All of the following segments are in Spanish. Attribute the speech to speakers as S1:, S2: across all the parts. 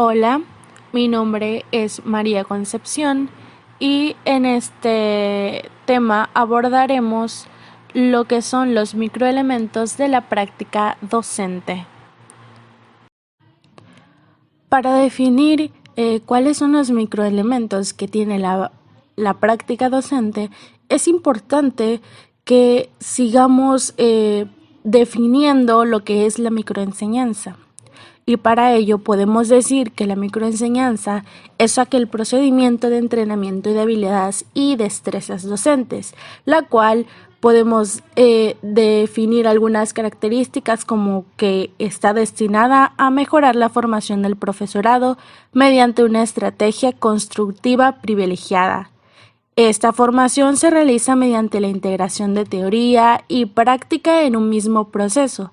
S1: Hola, mi nombre es María Concepción y en este tema abordaremos lo que son los microelementos de la práctica docente. Para definir cuáles son los microelementos que tiene la práctica docente, es importante que sigamos definiendo lo que es la microenseñanza. Y para ello podemos decir que la microenseñanza es aquel procedimiento de entrenamiento de habilidades y destrezas docentes, la cual podemos definir algunas características como que está destinada a mejorar la formación del profesorado mediante una estrategia constructiva privilegiada. Esta formación se realiza mediante la integración de teoría y práctica en un mismo proceso.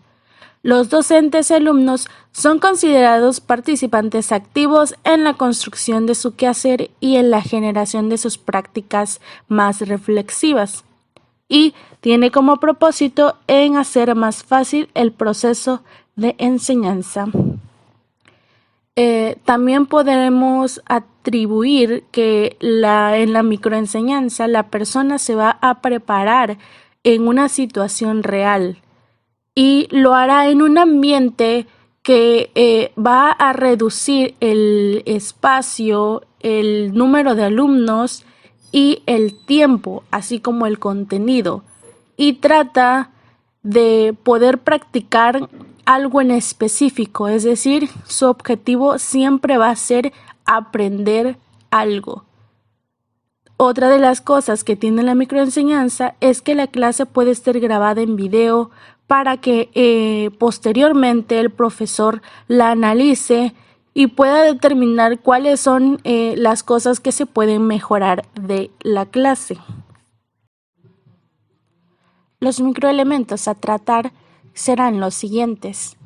S1: Los docentes y alumnos son considerados participantes activos en la construcción de su quehacer y en la generación de sus prácticas más reflexivas, y tiene como propósito en hacer más fácil el proceso de enseñanza. También podemos atribuir que en la microenseñanza la persona se va a preparar en una situación real y lo hará en un ambiente que va a reducir el espacio, el número de alumnos y el tiempo, así como el contenido, y trata de poder practicar algo en específico, es decir, su objetivo siempre va a ser aprender algo. Otra de las cosas que tiene la microenseñanza es que la clase puede ser grabada en video para que posteriormente el profesor la analice y pueda determinar cuáles son las cosas que se pueden mejorar de la clase. Los microelementos a tratar serán los siguientes: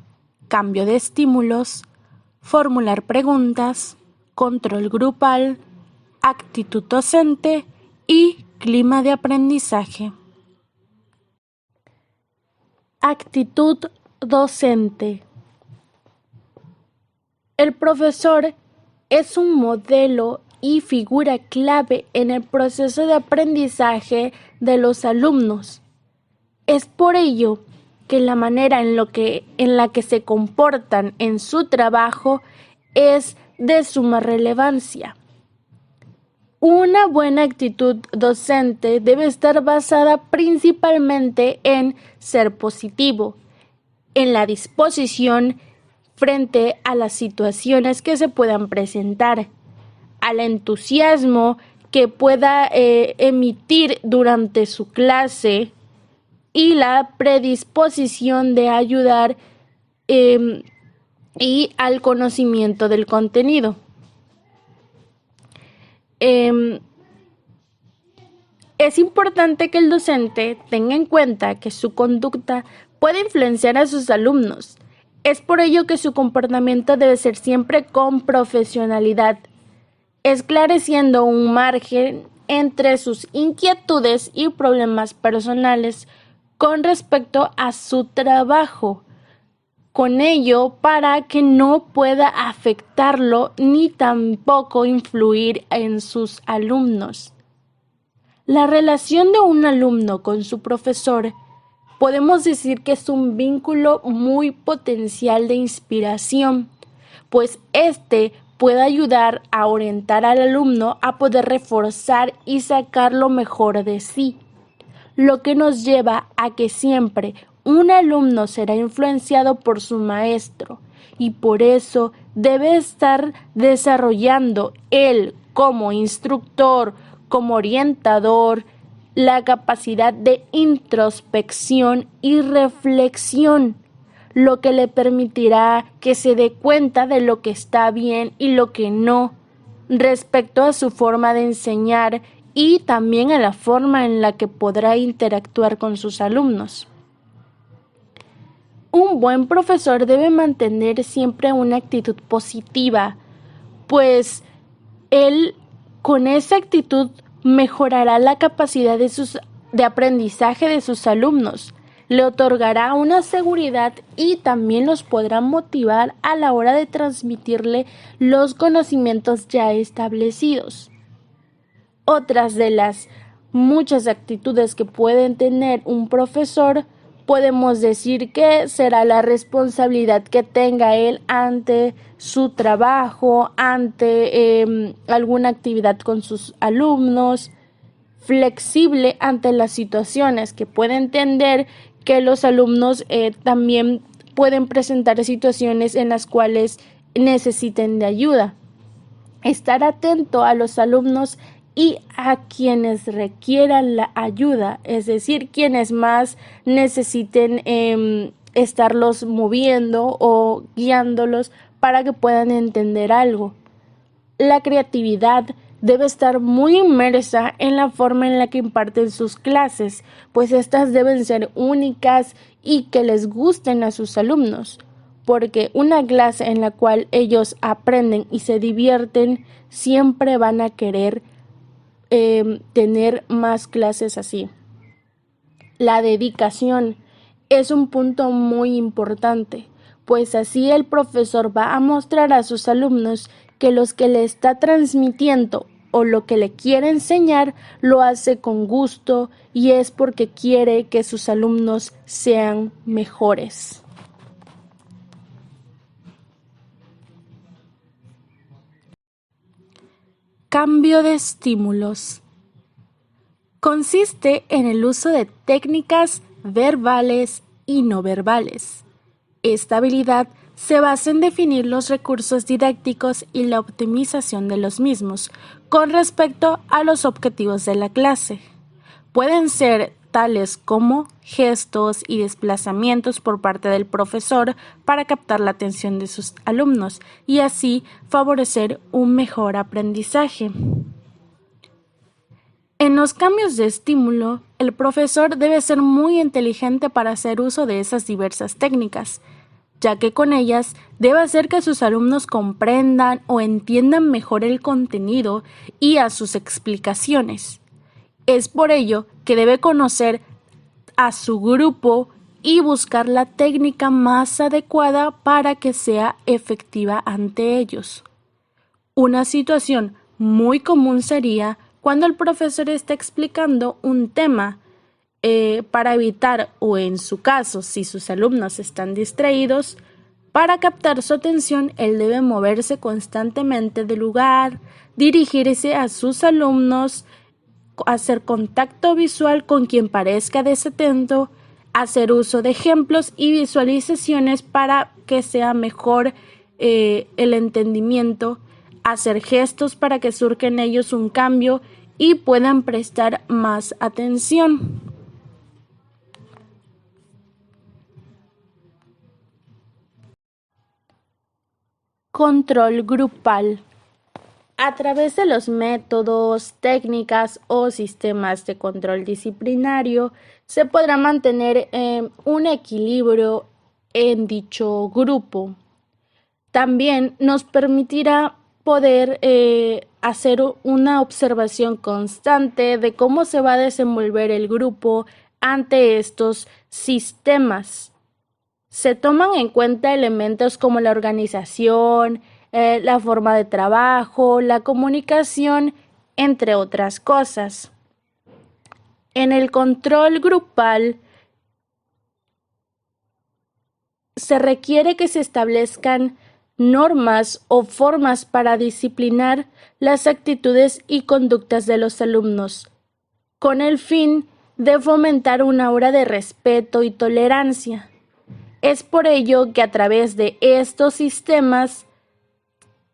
S1: cambio de estímulos, formular preguntas, control grupal, actitud docente y clima de aprendizaje. Actitud docente. El profesor es un modelo y figura clave en el proceso de aprendizaje de los alumnos. Es por ello que la manera en la que se comportan en su trabajo es de suma relevancia. Una buena actitud docente debe estar basada principalmente en ser positivo, en la disposición frente a las situaciones que se puedan presentar, al entusiasmo que pueda emitir durante su clase y la predisposición de ayudar y al conocimiento del contenido. Es importante que el docente tenga en cuenta que su conducta puede influenciar a sus alumnos. Es por ello que su comportamiento debe ser siempre con profesionalidad, esclareciendo un margen entre sus inquietudes y problemas personales con respecto a su trabajo, con ello para que no pueda afectarlo ni tampoco influir en sus alumnos. La relación de un alumno con su profesor podemos decir que es un vínculo muy potencial de inspiración, pues este puede ayudar a orientar al alumno a poder reforzar y sacar lo mejor de sí, lo que nos lleva a que siempre un alumno será influenciado por su maestro y por eso debe estar desarrollando él como instructor, como orientador, la capacidad de introspección y reflexión, lo que le permitirá que se dé cuenta de lo que está bien y lo que no, respecto a su forma de enseñar y también a la forma en la que podrá interactuar con sus alumnos. Un buen profesor debe mantener siempre una actitud positiva, pues él con esa actitud mejorará la capacidad de aprendizaje de sus alumnos, le otorgará una seguridad y también los podrá motivar a la hora de transmitirle los conocimientos ya establecidos. Otras de las muchas actitudes que pueden tener un profesor, podemos decir que será la responsabilidad que tenga él ante su trabajo, ante alguna actividad con sus alumnos, flexible ante las situaciones, que puede entender que los alumnos también pueden presentar situaciones en las cuales necesiten de ayuda. Estar atento a los alumnos y a quienes requieran la ayuda, es decir, quienes más necesiten estarlos moviendo o guiándolos para que puedan entender algo. La creatividad debe estar muy inmersa en la forma en la que imparten sus clases, pues estas deben ser únicas y que les gusten a sus alumnos, porque una clase en la cual ellos aprenden y se divierten, siempre van a querer tener más clases así. La dedicación es un punto muy importante, pues así el profesor va a mostrar a sus alumnos que los que le está transmitiendo o lo que le quiere enseñar lo hace con gusto y es porque quiere que sus alumnos sean mejores. Cambio de estímulos. Consiste en el uso de técnicas verbales y no verbales. Esta habilidad se basa en definir los recursos didácticos y la optimización de los mismos con respecto a los objetivos de la clase. Pueden ser tales como gestos y desplazamientos por parte del profesor para captar la atención de sus alumnos y así favorecer un mejor aprendizaje. En los cambios de estímulo, el profesor debe ser muy inteligente para hacer uso de esas diversas técnicas, ya que con ellas debe hacer que sus alumnos comprendan o entiendan mejor el contenido y a sus explicaciones. Es por ello que debe conocer a su grupo y buscar la técnica más adecuada para que sea efectiva ante ellos. Una situación muy común sería cuando el profesor está explicando un tema para evitar, o en su caso, si sus alumnos están distraídos, para captar su atención, él debe moverse constantemente del lugar, dirigirse a sus alumnos, hacer contacto visual con quien parezca desatento, hacer uso de ejemplos y visualizaciones para que sea mejor el entendimiento, hacer gestos para que surja en ellos un cambio y puedan prestar más atención. Control grupal. A través de los métodos, técnicas o sistemas de control disciplinario, se podrá mantener un equilibrio en dicho grupo. También nos permitirá poder hacer una observación constante de cómo se va a desenvolver el grupo ante estos sistemas. Se toman en cuenta elementos como la organización, la forma de trabajo, la comunicación, entre otras cosas. En el control grupal se requiere que se establezcan normas o formas para disciplinar las actitudes y conductas de los alumnos, con el fin de fomentar una aura de respeto y tolerancia. Es por ello que a través de estos sistemas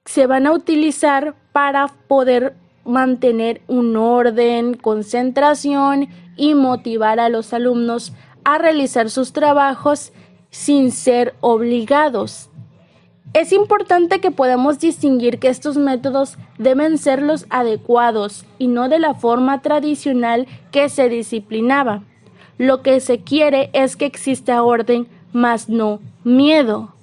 S1: se van a utilizar para poder mantener un orden, concentración y motivar a los alumnos a realizar sus trabajos sin ser obligados. Es importante que podamos distinguir que estos métodos deben ser los adecuados y no de la forma tradicional que se disciplinaba. Lo que se quiere es que exista orden, mas no miedo.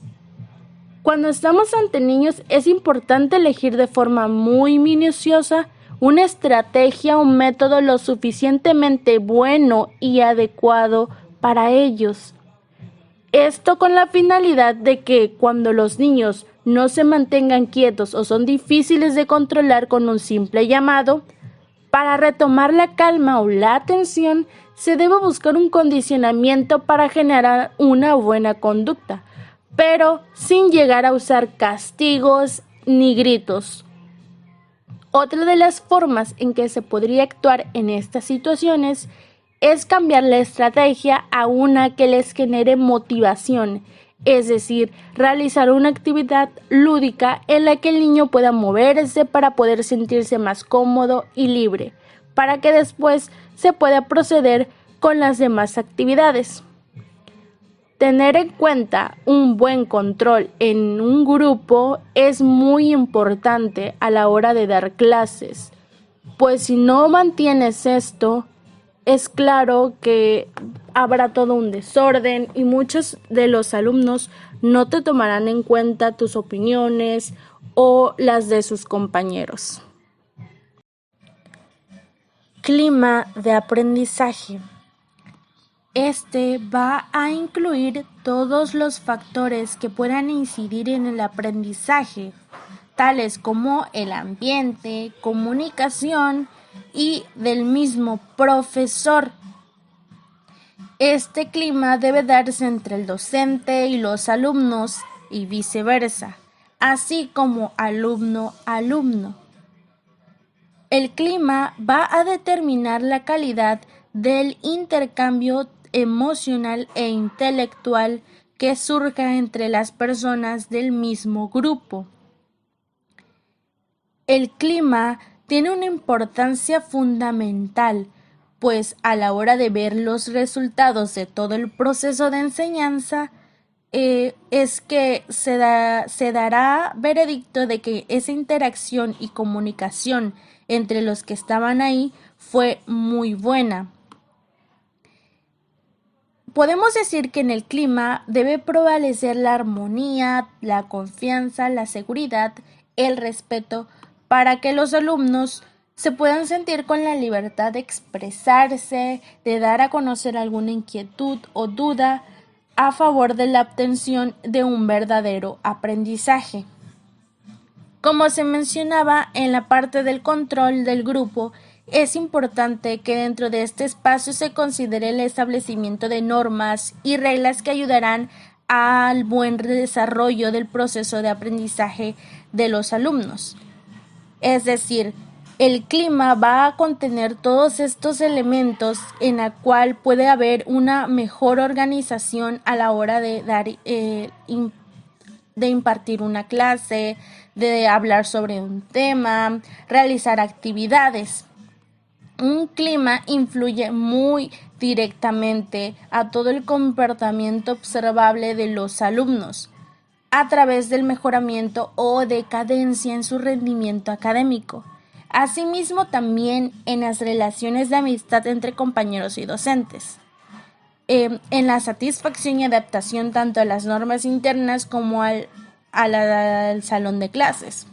S1: Cuando estamos ante niños es importante elegir de forma muy minuciosa una estrategia o método lo suficientemente bueno y adecuado para ellos. Esto con la finalidad de que cuando los niños no se mantengan quietos o son difíciles de controlar con un simple llamado, para retomar la calma o la atención, se debe buscar un condicionamiento para generar una buena conducta, pero sin llegar a usar castigos ni gritos. Otra de las formas en que se podría actuar en estas situaciones es cambiar la estrategia a una que les genere motivación, es decir, realizar una actividad lúdica en la que el niño pueda moverse para poder sentirse más cómodo y libre, para que después se pueda proceder con las demás actividades. Tener en cuenta un buen control en un grupo es muy importante a la hora de dar clases, pues si no mantienes esto, es claro que habrá todo un desorden y muchos de los alumnos no te tomarán en cuenta tus opiniones o las de sus compañeros. Clima de aprendizaje. Este va a incluir todos los factores que puedan incidir en el aprendizaje, tales como el ambiente, comunicación y del mismo profesor. Este clima debe darse entre el docente y los alumnos y viceversa, así como alumno-alumno. El clima va a determinar la calidad del intercambio emocional e intelectual que surja entre las personas del mismo grupo. El clima tiene una importancia fundamental, pues a la hora de ver los resultados de todo el proceso de enseñanza, es que se dará veredicto de que esa interacción y comunicación entre los que estaban ahí fue muy buena. Podemos decir que en el clima debe prevalecer la armonía, la confianza, la seguridad, el respeto, para que los alumnos se puedan sentir con la libertad de expresarse, de dar a conocer alguna inquietud o duda a favor de la obtención de un verdadero aprendizaje. Como se mencionaba en la parte del control del grupo, es importante que dentro de este espacio se considere el establecimiento de normas y reglas que ayudarán al buen desarrollo del proceso de aprendizaje de los alumnos. Es decir, el clima va a contener todos estos elementos en la cual puede haber una mejor organización a la hora de de impartir una clase, de hablar sobre un tema, realizar actividades. Un clima influye muy directamente a todo el comportamiento observable de los alumnos, a través del mejoramiento o decadencia en su rendimiento académico. Asimismo, también en las relaciones de amistad entre compañeros y docentes. En la satisfacción y adaptación tanto a las normas internas como al salón de clases.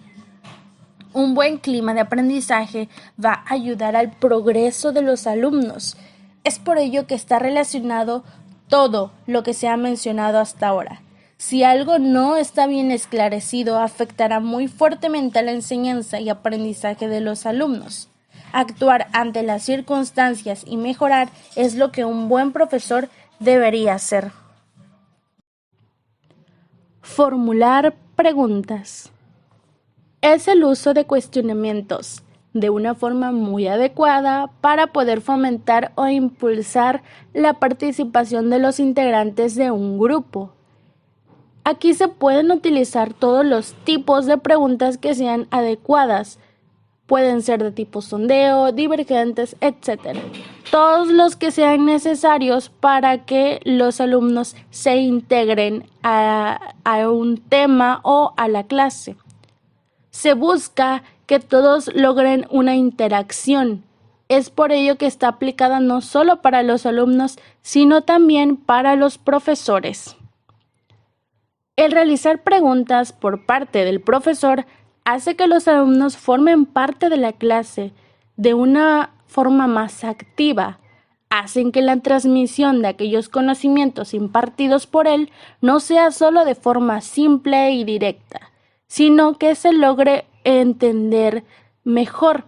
S1: Un buen clima de aprendizaje va a ayudar al progreso de los alumnos. Es por ello que está relacionado todo lo que se ha mencionado hasta ahora. Si algo no está bien esclarecido, afectará muy fuertemente a la enseñanza y aprendizaje de los alumnos. Actuar ante las circunstancias y mejorar es lo que un buen profesor debería hacer. Formular preguntas. Es el uso de cuestionamientos de una forma muy adecuada para poder fomentar o impulsar la participación de los integrantes de un grupo. Aquí se pueden utilizar todos los tipos de preguntas que sean adecuadas. Pueden ser de tipo sondeo, divergentes, etc. Todos los que sean necesarios para que los alumnos se integren a un tema o a la clase. Se busca que todos logren una interacción. Es por ello que está aplicada no solo para los alumnos, sino también para los profesores. El realizar preguntas por parte del profesor hace que los alumnos formen parte de la clase de una forma más activa, hacen que la transmisión de aquellos conocimientos impartidos por él no sea solo de forma simple y directa, sino que se logre entender mejor.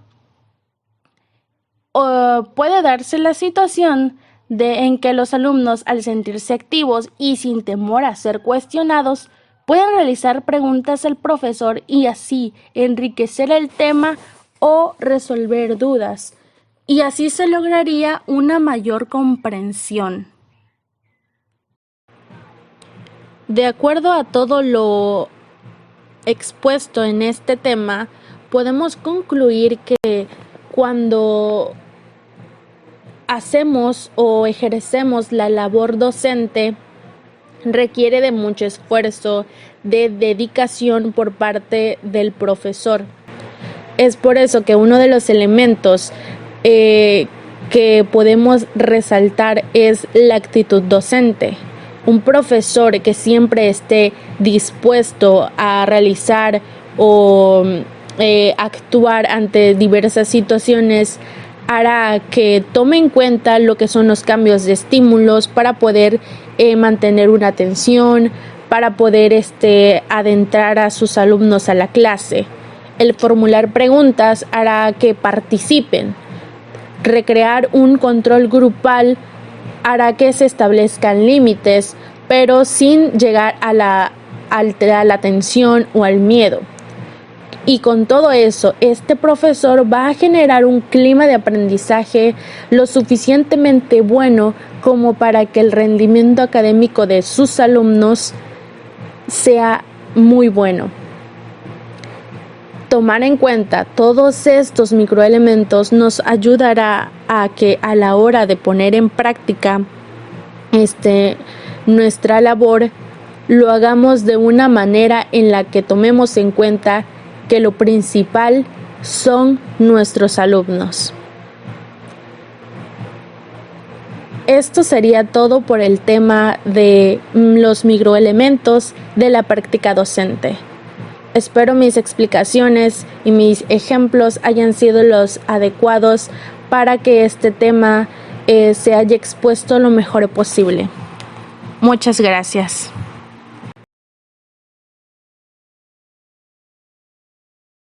S1: O puede darse la situación en que los alumnos, al sentirse activos y sin temor a ser cuestionados, pueden realizar preguntas al profesor y así enriquecer el tema o resolver dudas. Y así se lograría una mayor comprensión. De acuerdo a todo lo expuesto en este tema, podemos concluir que cuando hacemos o ejercemos la labor docente, requiere de mucho esfuerzo, de dedicación por parte del profesor. Es por eso que uno de los elementos que podemos resaltar es la actitud docente. Un profesor que siempre esté dispuesto a realizar o actuar ante diversas situaciones hará que tome en cuenta lo que son los cambios de estímulos para poder mantener una atención, para poder adentrar a sus alumnos a la clase. El formular preguntas hará que participen. Recrear un control grupal hará que se establezcan límites, pero sin llegar a la tensión o al miedo. Y con todo eso, este profesor va a generar un clima de aprendizaje lo suficientemente bueno como para que el rendimiento académico de sus alumnos sea muy bueno. Tomar en cuenta todos estos microelementos nos ayudará a que a la hora de poner en práctica nuestra labor lo hagamos de una manera en la que tomemos en cuenta que lo principal son nuestros alumnos. Esto sería todo por el tema de los microelementos de la práctica docente. Espero mis explicaciones y mis ejemplos hayan sido los adecuados para que este tema se haya expuesto lo mejor posible. Muchas gracias.